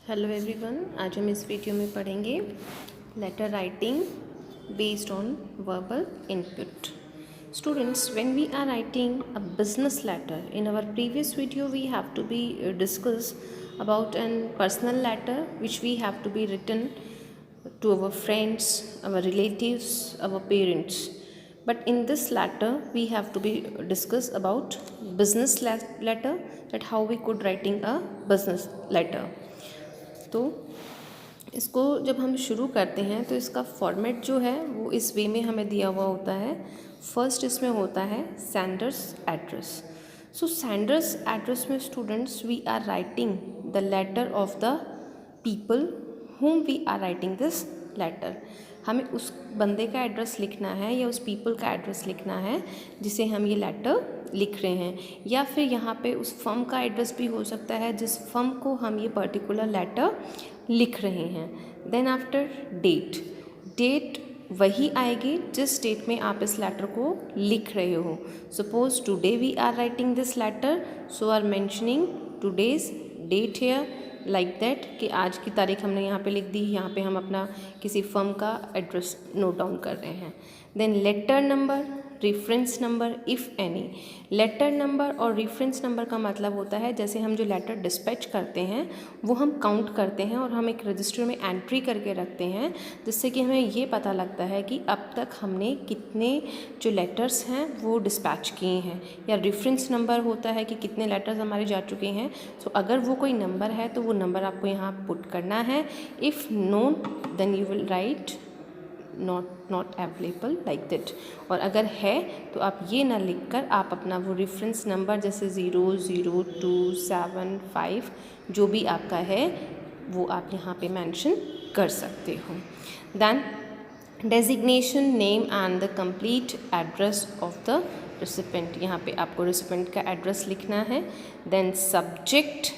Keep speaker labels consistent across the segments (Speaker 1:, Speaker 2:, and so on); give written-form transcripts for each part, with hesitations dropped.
Speaker 1: Hello everyone, आज हम इस वीडियो में पढ़ेंगे letter writing based on verbal input. Students, when we are writing a business letter, in our previous video we have to be discuss about an personal letter which we have to be written to our friends, our relatives, our parents. But in this letter we have to be discuss about business letter, that how we could writing a business letter. तो इसको जब हम शुरू करते हैं तो इसका format जो है वो इस वे में हमें दिया हुआ होता है. फर्स्ट इसमें होता है sender's address. So sender's address में students we are writing the letter of the people whom we are writing this letter. हमें उस बंदे का एड्रेस लिखना है या उस पीपल का एड्रेस लिखना है जिसे हम ये लेटर लिख रहे हैं, या फिर यहाँ पे उस फर्म का एड्रेस भी हो सकता है जिस फर्म को हम ये पर्टिकुलर लेटर लिख रहे हैं. देन आफ्टर डेट वही आएगी जिस डेट में आप इस लेटर को लिख रहे हो. Suppose today we are writing this letter, so are mentioning today's date here like that कि आज की तारीख हमने यहाँ पे लिख दी. यहाँ पे हम अपना किसी फर्म का एड्रेस नोट डाउन कर रहे हैं. Then letter number, reference number if any. Letter number और रेफरेंस नंबर का मतलब होता है जैसे हम जो लेटर डिस्पैच करते हैं वो हम काउंट करते हैं और हम एक रजिस्टर में एंट्री करके रखते हैं, जिससे कि हमें ये पता लगता है कि अब तक हमने कितने जो लेटर्स हैं वो डिस्पैच किए हैं. या रेफरेंस नंबर होता है कि कितने लेटर्स हमारे जा चुके हैं. सो अगर वो कोई नंबर है तो वो नंबर आपको यहाँ पुट करना है. If none then you will write not available like that. और अगर है तो आप ये ना लिखकर आप अपना वो रेफरेंस नंबर जैसे 00275 जो भी आपका है वो आप यहाँ पे मेंशन कर सकते हो. Then designation name and the complete address of the recipient. यहाँ पे आपको रिसिपेंट का एड्रेस लिखना है. देन सब्जेक्ट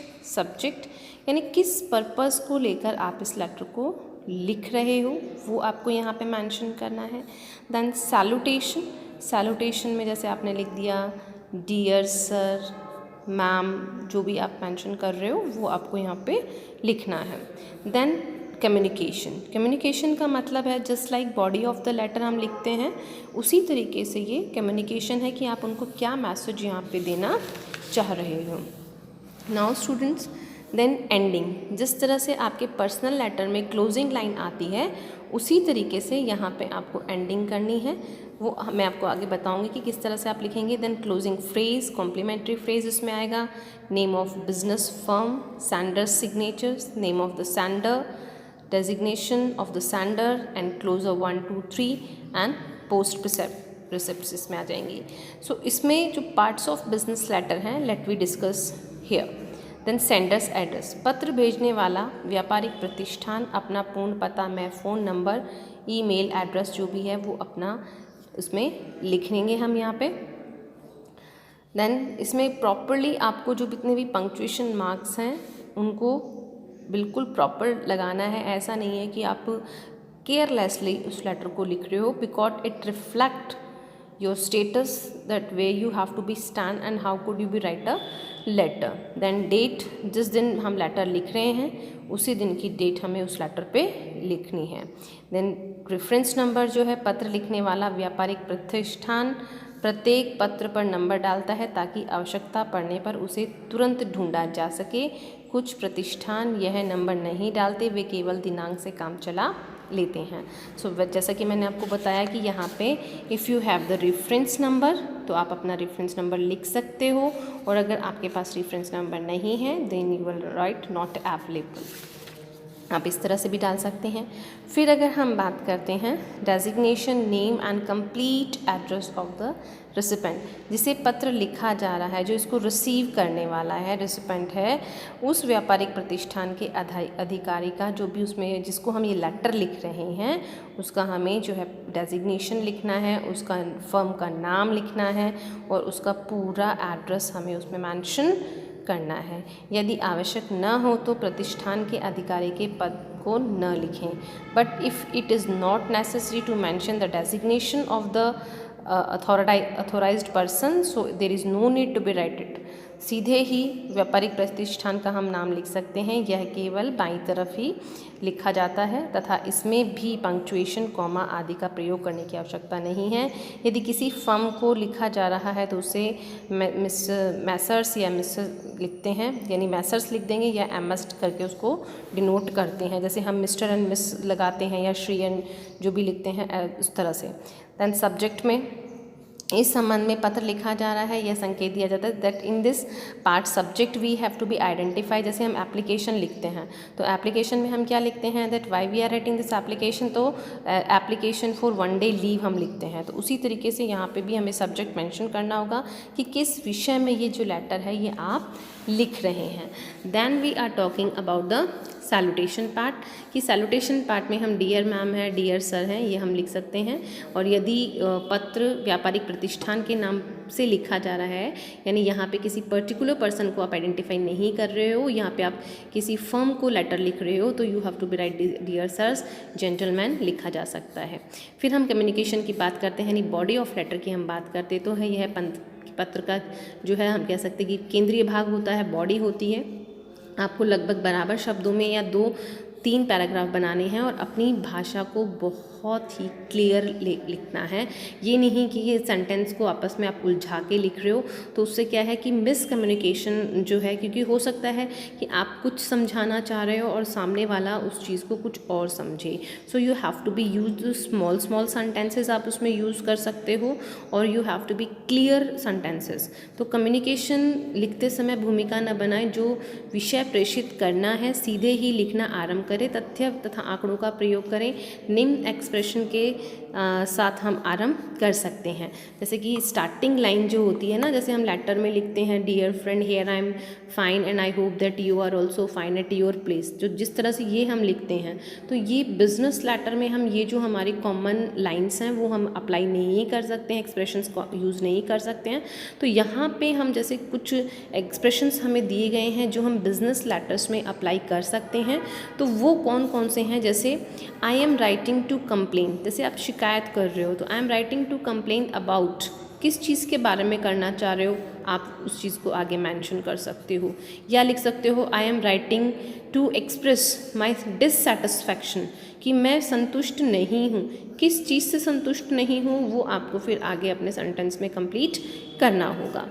Speaker 1: यानी किस पर्पस को लेकर आप इस लेटर को लिख रहे हो वो आपको यहाँ पे मेंशन करना है. देन सैल्यूटेशन में जैसे आपने लिख दिया डियर सर, मैम, जो भी आप मेंशन कर रहे हो वो आपको यहाँ पे लिखना है. देन कम्युनिकेशन का मतलब है just like body of the letter हम लिखते हैं उसी तरीके से ये कम्युनिकेशन है कि आप उनको क्या मैसेज यहाँ पे देना चाह रहे हो. Now students, then ending. जिस तरह से आपके पर्सनल लेटर में क्लोजिंग लाइन आती है उसी तरीके से यहाँ पे आपको एंडिंग करनी है. वो मैं आपको आगे बताऊंगी कि किस तरह से आप लिखेंगे. Then closing phrase, complementary phrase इसमें आएगा. Name of business firm, sender's signatures, name of the sender, designation of the sender and closure 1 2 3 and post receipts इसमें आ जाएंगी. सो इसमें जो पार्ट्स ऑफ बिजनेस लेटर हैं let we discuss here. Then sender's address, पत्र भेजने वाला व्यापारिक प्रतिष्ठान अपना पूर्ण पता में फ़ोन नंबर, ईमेल एड्रेस जो भी है वो अपना उसमें लिखेंगे हम यहाँ पे. देन इसमें प्रॉपरली आपको जो जितने भी पंक्चुएशन मार्क्स हैं उनको बिल्कुल प्रॉपर लगाना है. ऐसा नहीं है कि आप केयरलेसली उस लेटर को लिख रहे हो, because it reflect your status that where you have to be stand and how could you be write a letter. then date, जिस दिन हम लेटर लिख रहे हैं उसी दिन की डेट हमें उस लेटर पे लिखनी है. then रेफरेंस नंबर जो है पत्र लिखने वाला व्यापारिक प्रतिष्ठान प्रत्येक पत्र पर नंबर डालता है ताकि आवश्यकता पड़ने पर उसे तुरंत ढूंढा जा सके. कुछ प्रतिष्ठान यह नंबर नहीं डालते, वे केवल दिनांक से काम चला लेते हैं. सो जैसा कि मैंने आपको बताया कि यहाँ पे if you have the reference number तो आप अपना रेफरेंस नंबर लिख सकते हो, और अगर आपके पास रेफरेंस नंबर नहीं है then you will write not available. आप इस तरह से भी डाल सकते हैं. फिर अगर हम बात करते हैं designation name and complete address of the recipient, जिसे पत्र लिखा जा रहा है, जो इसको रिसीव करने वाला है रिसिपेंट है, उस व्यापारिक प्रतिष्ठान के अधिकारी का जो भी उसमें जिसको हम ये लेटर लिख रहे हैं उसका हमें जो है डेजिग्नेशन लिखना है, उसका फर्म का नाम लिखना है और उसका पूरा एड्रेस हमें उसमें मेंशन करना है. यदि आवश्यक न हो तो प्रतिष्ठान के अधिकारी के पद को न लिखें. But if it is not necessary to mention the designation of the authorized person, so there is no need to be write it. सीधे ही व्यापारिक प्रतिष्ठान का हम नाम लिख सकते हैं। यह केवल बाईं तरफ ही लिखा जाता है तथा इसमें भी पंक्चुएशन, कॉमा आदि का प्रयोग करने की आवश्यकता नहीं है। यदि किसी फर्म को लिखा जा रहा है तो उसे मैसर्स या मिस्टर लिखते हैं, यानी मैसर्स लिख देंगे या एमएस्ट करके उसको डिनोट करते हैं। जैसे हम मिस्टर एंड मिस लगाते हैं या श्री एंड जो भी लिखते हैं उस तरह से। दैन सब्जेक्ट में इस संबंध में पत्र लिखा जा रहा है, यह संकेत दिया जाता है that in this part subject we have to be identify. जैसे हम एप्लीकेशन लिखते हैं तो एप्लीकेशन में हम क्या लिखते हैं, that why we are writing this application, तो एप्लीकेशन फॉर 1 डे लीव हम लिखते हैं। तो उसी तरीके से यहाँ पे भी हमें सब्जेक्ट मेंशन करना होगा कि किस विषय में ये जो लेटर है ये आप लिख रहे हैं। Then we are talking about the salutation part, कि सैल्यूटेशन पार्ट में हम डियर मैम है, डियर सर हैं, ये हम लिख सकते हैं। और यदि पत्र व्यापारिक प्रतिष्ठान के नाम से लिखा जा रहा है, यानी यहाँ पे किसी पर्टिकुलर पर्सन को आप आइडेंटिफाई नहीं कर रहे हो, यहाँ पे आप किसी फर्म को लेटर लिख रहे हो, तो you have to be write dear sirs, gentleman लिखा जा सकता है। फिर हम कम्युनिकेशन की बात करते हैं, यानी बॉडी ऑफ लेटर की हम बात करते तो है यह पत्र का जो है हम कह सकते हैं कि केंद्रीय भाग होता है, बॉडी होती है। आपको लगभग बराबर शब्दों में या 2-3 पैराग्राफ बनाने हैं और अपनी भाषा को बहुत ही क्लियर लिखना है। ये नहीं कि ये सेंटेंस को आपस में आप उलझा के लिख रहे हो, तो उससे क्या है कि मिसकम्युनिकेशन जो है, क्योंकि हो सकता है कि आप कुछ समझाना चाह रहे हो और सामने वाला उस चीज़ को कुछ और समझे। So you have to be use small sentences आप उसमें यूज़ कर सकते हो और you have to be clear sentences. तो कम्युनिकेशन लिखते समय भूमिका न बनाएं, जो विषय प्रेषित करना है सीधे ही लिखना आरंभ करें, तथ्य तथा आंकड़ों का प्रयोग करें। निम्न एक्सप्रेशन के साथ हम आरंभ कर सकते हैं। जैसे कि स्टार्टिंग लाइन जो होती है ना, जैसे हम लेटर में लिखते हैं dear friend here I am fine and I hope that you are also fine at your place, जो जिस तरह से ये हम लिखते हैं, तो ये बिजनेस लेटर में हम ये जो हमारी कॉमन लाइन्स हैं वो हम अप्लाई नहीं कर सकते हैं, एक्सप्रेशंस को यूज़ नहीं कर सकते हैं। तो यहाँ पे हम जैसे कुछ एक्सप्रेशंस हमें दिए गए हैं जो हम बिजनेस लेटर्स में अप्लाई कर सकते हैं। तो वो कौन कौन से हैं, जैसे I am writing to complain, जैसे आप शिकायत कर रहे हो तो I am writing to complain about, किस चीज़ के बारे में करना चाह रहे हो, आप उस चीज़ को आगे मेंशन कर सकते हो। या लिख सकते हो I am writing to express my dissatisfaction, कि मैं संतुष्ट नहीं हूँ, किस चीज़ से संतुष्ट नहीं हूँ वो आपको फिर आगे अपने सेंटेंस में कंप्लीट करना होगा।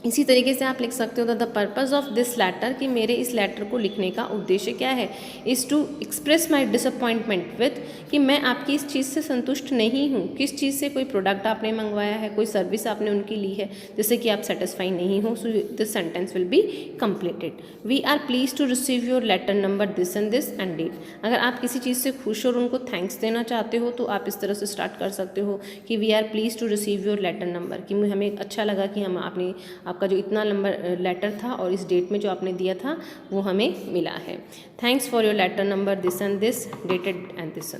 Speaker 1: इसी तरीके से आप लिख सकते हो the purpose of this letter, कि मेरे इस लेटर को लिखने का उद्देश्य क्या है, is to express my disappointment with, कि मैं आपकी इस चीज़ से संतुष्ट नहीं हूँ, किस चीज़ से, कोई प्रोडक्ट आपने मंगवाया है, कोई सर्विस आपने उनकी ली है जिससे कि आप सेटिस्फाई नहीं हो। So this sentence will be completed. We are please to receive your letter number this and date. अगर आप किसी चीज़ से खुश और उनको थैंक्स देना चाहते हो तो आप इस तरह से स्टार्ट कर सकते हो कि we are please to receive your letter number, कि हमें अच्छा लगा कि हम आपका जो इतना लंबा लेटर था और इस डेट में जो आपने दिया था वो हमें मिला है। Thanks for your letter number this and this, dated and this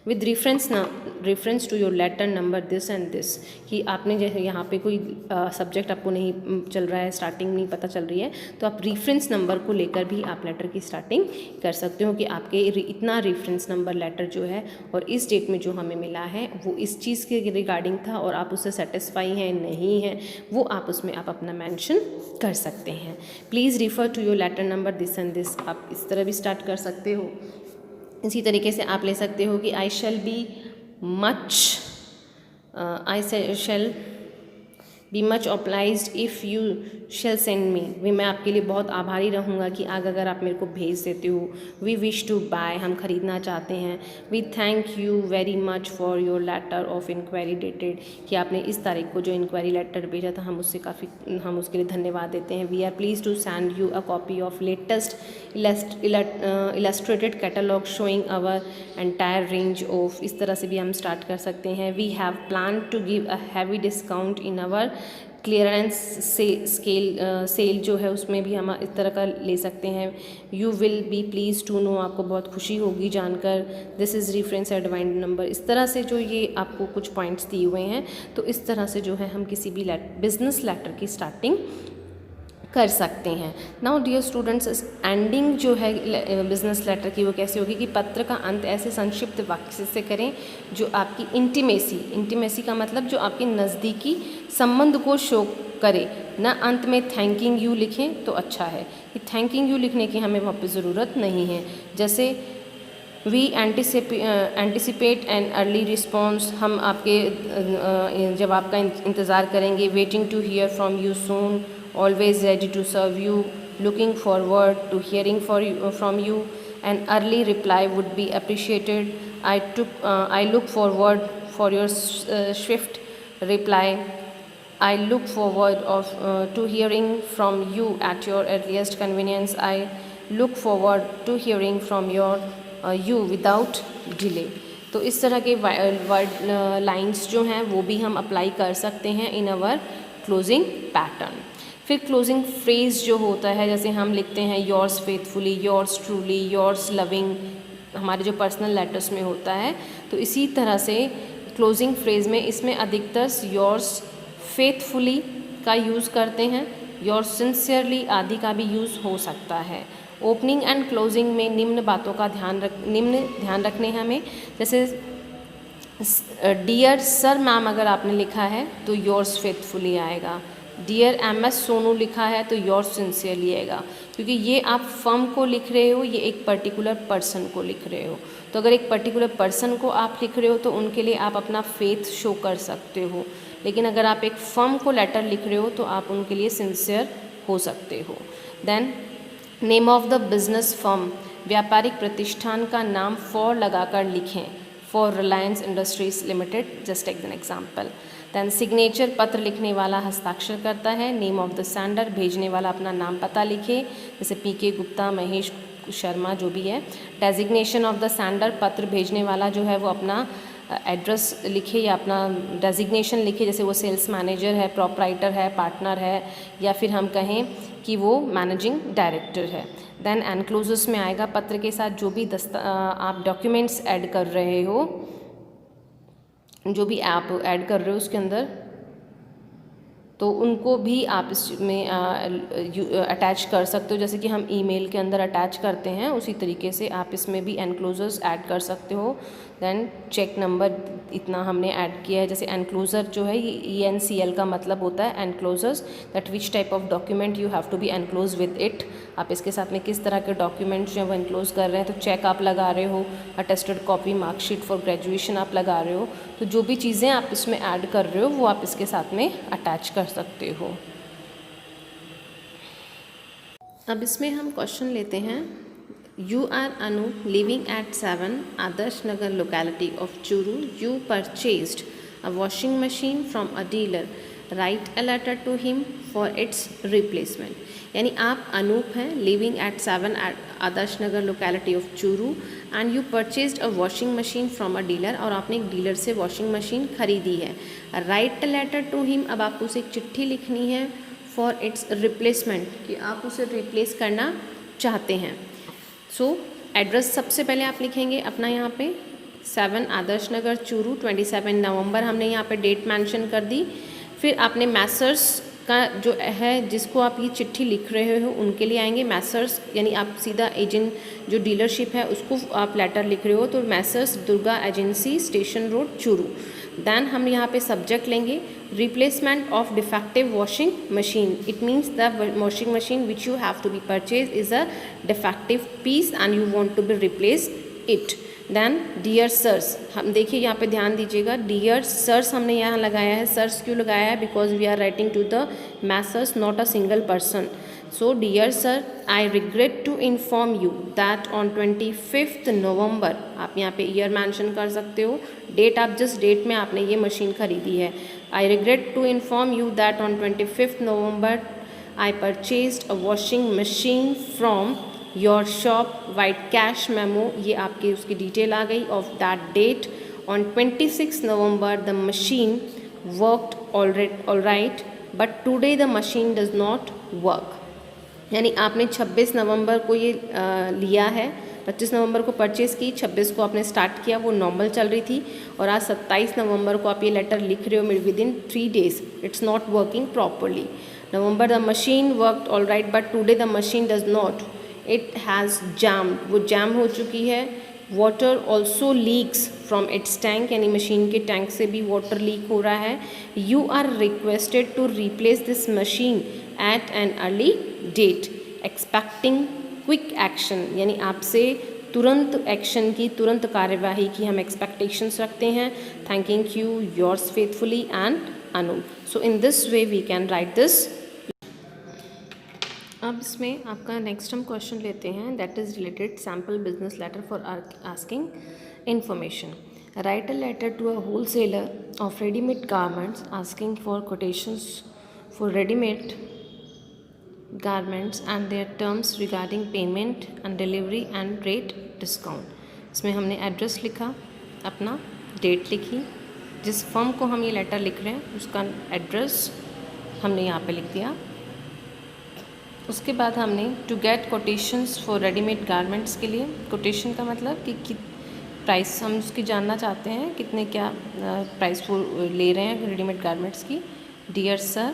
Speaker 1: with reference to your letter number this and this, कि आपने जैसे यहाँ पे कोई सब्जेक्ट आपको नहीं चल रहा है, स्टार्टिंग नहीं पता चल रही है, तो आप रेफरेंस नंबर को लेकर भी आप लेटर की स्टार्टिंग कर सकते हो कि आपके इतना रेफरेंस नंबर लेटर जो है और इस डेट में जो हमें मिला है वो इस चीज़ के रिगार्डिंग था और आप उससे सेटिस्फाई हैं नहीं हैं, वो आप उसमें आप अपना मेंशन कर सकते हैं। Please refer to your letter number this and this, आप इस तरह भी स्टार्ट कर सकते हो। इसी तरीके से आप ले सकते हो कि I shall be much obliged if you shall send me, मैं आपके लिए बहुत आभारी रहूँगा कि अगर आप मेरे को भेज देते हो। वी विश टू बाय, हम ख़रीदना चाहते हैं। We thank you very much for your letter of enquiry dated, कि आपने इस तारीख को जो इंक्वायरी लेटर भेजा था हम उसके लिए धन्यवाद देते हैं। We are please to send you a copy of latest illustrated catalogue showing our entire range of, इस तरह से भी हम स्टार्ट कर सकते हैं। We have plan to give a heavy discount in our clearance sale जो है उसमें भी हम इस तरह का ले सकते हैं। You will be please to know, आपको बहुत खुशी होगी जानकर। This is reference advised number, इस तरह से जो ये आपको कुछ पॉइंट्स दिए हुए हैं, तो इस तरह से जो है हम किसी भी बिजनेस लेटर की स्टार्टिंग कर सकते हैं। नाउ डियर स्टूडेंट्स, एंडिंग जो है बिजनेस लेटर की वो कैसे होगी कि पत्र का अंत ऐसे संक्षिप्त वाक्य से करें जो आपकी इंटीमेसी का मतलब जो आपके नज़दीकी संबंध को शो करें, ना अंत में थैंकिंग यू लिखें तो अच्छा है। कि थैंकिंग यू लिखने की हमें वहाँ पे ज़रूरत नहीं है। जैसे we anticipate an early response, हम आपके जब आपका इंतज़ार करेंगे। Waiting to hear from you soon, always ready to serve you, looking forward to hearing from you, an early reply would be appreciated, I look forward for your swift reply, I look forward to hearing from you at your earliest convenience. I look forward to hearing from you without delay. तो इस तरह के word lines जो हैं वो भी हम apply कर सकते हैं इन अवर क्लोजिंग पैटर्न। फिर क्लोजिंग फ्रेज जो होता है, जैसे हम लिखते हैं yours faithfully, yours truly, yours loving, हमारे जो पर्सनल लेटर्स में होता है। तो इसी तरह से क्लोजिंग फ्रेज में इसमें अधिकतर योर्स फेथफुली का यूज़ करते हैं, योर सिंसियरली आदि का भी यूज़ हो सकता है। ओपनिंग एंड क्लोजिंग में निम्न बातों का ध्यान रखने हैं हमें। जैसे डियर सर मैम अगर आपने लिखा है तो योर्स फेथफुली आएगा। डियर MS सोनू लिखा है तो योर्स सिंसियरली आएगा, क्योंकि ये आप फर्म को लिख रहे हो, ये एक पर्टिकुलर पर्सन को लिख रहे हो। तो अगर एक पर्टिकुलर पर्सन को आप लिख रहे हो तो उनके लिए आप अपना फेथ शो कर सकते हो, लेकिन अगर आप एक फर्म को लेटर लिख रहे हो तो आप उनके लिए सिंसियर हो सकते हो। Then name of the business firm, व्यापारिक प्रतिष्ठान का नाम फॉर लगाकर लिखें, for Reliance Industries Limited, just take an example. Then signature, पत्र लिखने वाला हस्ताक्षर करता है। नेम ऑफ द सेंडर, भेजने वाला अपना नाम पता लिखे, जैसे PK गुप्ता, महेश शर्मा, जो भी है। डेजिग्नेशन ऑफ द सेंडर, पत्र भेजने वाला जो है वो अपना एड्रेस लिखे या अपना डेजिग्नेशन लिखे, जैसे वो सेल्स मैनेजर है, प्रोपराइटर है, पार्टनर है, या फिर हम कहें कि वो मैनेजिंग डायरेक्टर है। देन एनक्लोजर्स में आएगा पत्र के साथ जो भी आप डॉक्यूमेंट्स ऐड कर रहे हो, जो भी आप ऐड कर रहे हो उसके अंदर, तो उनको भी आप इसमें अटैच कर सकते हो। जैसे कि हम ईमेल के अंदर अटैच करते हैं, उसी तरीके से आप इसमें भी एनक्लोजर्स ऐड कर सकते हो। देन चेक नंबर इतना हमने ऐड किया है। जैसे एनक्लोजर जो है ये ENCL का मतलब होता है enclosures, that which type of document you have to be enclose with it. आप इसके साथ में किस तरह के डॉक्यूमेंट्स जो है वो एनक्लोज कर रहे हैं। तो चेक आप लगा रहे हो, attested copy, marksheet for graduation आप लगा रहे हो। तो जो भी चीज़ें आप इसमें ऐड कर रहे हो वो आप इसके साथ में अटैच कर सकते हो। अब इसमें हम क्वेश्चन लेते हैं। You are Anu, living at 7 Adarsh Nagar locality of Churu. You purchased a washing machine from a dealer. Write a letter to him for its replacement. यानी आप अनूप हैं, living at 7 Adarsh Nagar locality of Churu, and you purchased a washing machine from a dealer, और आपने एक dealer से washing machine खरीदी है। Write a letter to him, अब आपको उसे एक चिट्ठी लिखनी है for its replacement, कि आप उसे रिप्लेस करना चाहते हैं। सो एड्रेस सबसे पहले आप लिखेंगे अपना यहाँ पे 7 आदर्श नगर चूरू, 27 नवंबर हमने यहाँ पे डेट मेंशन कर दी। फिर आपने मैसर्स का जो है जिसको आप ये चिट्ठी लिख रहे हो उनके लिए आएंगे मैसर्स, यानी आप सीधा एजेंट जो डीलरशिप है उसको आप लेटर लिख रहे हो, तो Messrs Durga Agency, Station Road, Churu. Then हम यहाँ पे सब्जेक्ट लेंगे replacement of defective washing machine. It means the washing machine which you have to be purchase is a defective piece and you want to be replace it. Then dear sirs, हम देखिए यहाँ पे ध्यान दीजिएगा, dear sirs हमने यहाँ लगाया है। सर्स क्यों लगाया है? Because we are writing to the messrs, not a single person. So dear sir, I regret to inform you that on 25 November, आप यहाँ पे ईयर मेंशन कर सकते हो, डेट आप जिस डेट में आपने ये मशीन खरीदी है। I regret to inform you that on 25 November I purchased a washing machine from your shop, vide cash memo, ये आपकी उसकी डिटेल आ गई of that date. On 26 November the machine worked all right but today the machine does not work. यानी आपने 26 नवंबर को ये लिया है, 25 नवंबर को परचेज़ की, 26 को आपने स्टार्ट किया, वो नॉर्मल चल रही थी, और आज 27 नवंबर को आप ये लेटर लिख रहे हो within 3 days, it's not working properly. November the machine worked all right but today the machine does not, it has jam, वो जैम हो चुकी है, water also leaks from its tank, यानी मशीन के tank से भी water leak हो रहा है. You are requested to replace this machine at an early date expecting quick action, यानी आपसे तुरंत एक्शन की, तुरंत कार्यवाही की हम एक्सपेक्टेशंस रखते हैं. Thanking you, yours faithfully and Anu. So in this way we can write this. अब इसमें आपका नेक्स्ट हम क्वेश्चन लेते हैं, that is related sample business letter for asking information. Write a letter to a wholesaler of readymade garments asking for quotations for readymade garments and their terms regarding payment and delivery and rate discount. इसमें हमने address लिखा, अपना date लिखी, जिस firm को हम ये letter लिख रहे हैं उसका एड्रेस हमने यहाँ पे लिख दिया. उसके बाद हमने to get quotations for readymade garments के लिए, कोटेशन का मतलब कि प्राइस हम उसकी जानना चाहते हैं, कितने क्या प्राइस वो ले रहे हैं रेडीमेड गारमेंट्स की. Dear sir,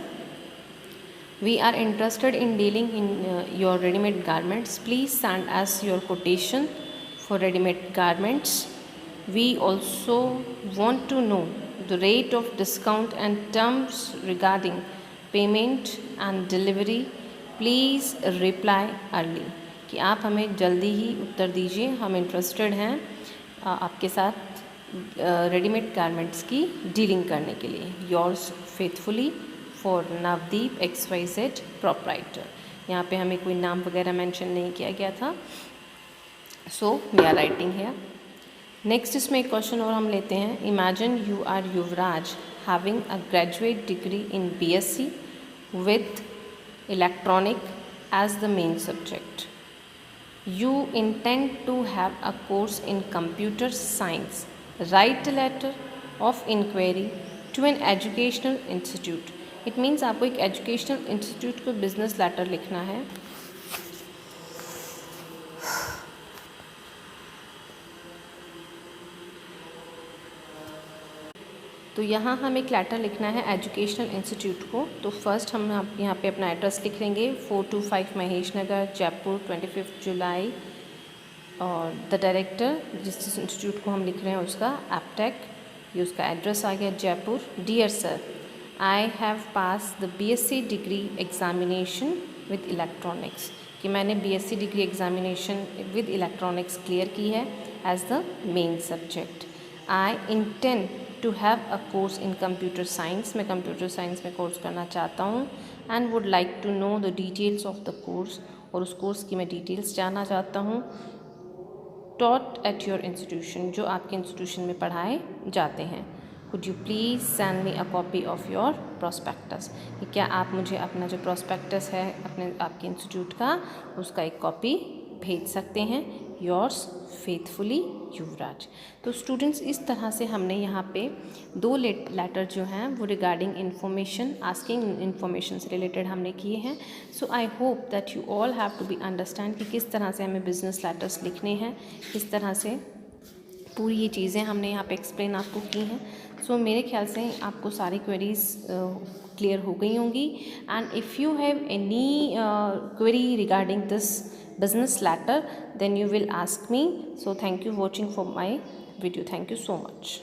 Speaker 1: we are interested in dealing in your readymade garments. Please send us your quotation for readymade garments. We also want to know the rate of discount and terms regarding payment and delivery. Please reply early, कि आप हमें जल्दी ही उत्तर दीजिए. हम interested हैं आपके साथ readymade garments की डीलिंग करने के लिए. Yours faithfully for Navdeep XYZ proprietor. यहाँ पे हमें कोई नाम वगैरह मेंशन नहीं किया गया था. So we are writing here. Next इसमें एक क्वेश्चन और हम लेते हैं. Imagine you are Yuvraj having a graduate degree in BSc with electronic as the main subject. You intend to have a course in computer science. Write a letter of inquiry to an educational institute. It means आपको एक educational institute को business letter लिखना है. तो यहाँ हम एक letter लिखना है एजुकेशनल इंस्टीट्यूट को. तो फर्स्ट हम यहाँ पे अपना एड्रेस लिख लेंगे, 425 महेश नगर, जयपुर, 25 जुलाई. और द डायरेक्टर जिस इंस्टीट्यूट को हम लिख रहे हैं उसका एप्टेक, ये उसका एड्रेस आ गया Jaipur. Dear sir, I have pass the BSc degree examination with electronics, कि मैंने BSc degree examination with electronics clear की है as the main subject. I intend to have a course in computer science, मैं computer science में course करना चाहता हूँ. And would like to know the details of the course, और उस course की मैं डिटेल्स जानना चाहता हूँ. टॉट एट योर इंस्टीट्यूशन, जो आपके इंस्टीट्यूशन में पढ़ाए जाते हैं. Could you please send me a copy of your prospectus, क्या आप मुझे अपना जो प्रोस्पेक्टस है अपने आपके इंस्टीट्यूट का, उसका एक कॉपी भेज सकते हैं. योर्स फेथफुली युवराज. तो स्टूडेंट्स, इस तरह से हमने यहाँ पे 2 लेटर जो हैं वो रिगार्डिंग इन्फॉर्मेशन, आस्किंग इन्फॉर्मेशन से रिलेटेड हमने किए हैं. So I hope that you all have to be understand कि किस तरह से हमें बिजनेस लेटर्स लिखने हैं, किस तरह से पूरी ये चीज़ें हमने यहाँ पे एक्सप्लेन आपको की हैं. सो मेरे ख्याल से आपको सारी क्वेरीज क्लियर हो गई होंगी. And if you have any query regarding this business letter, then you will ask me. So thank you watching for my video. Thank you so much.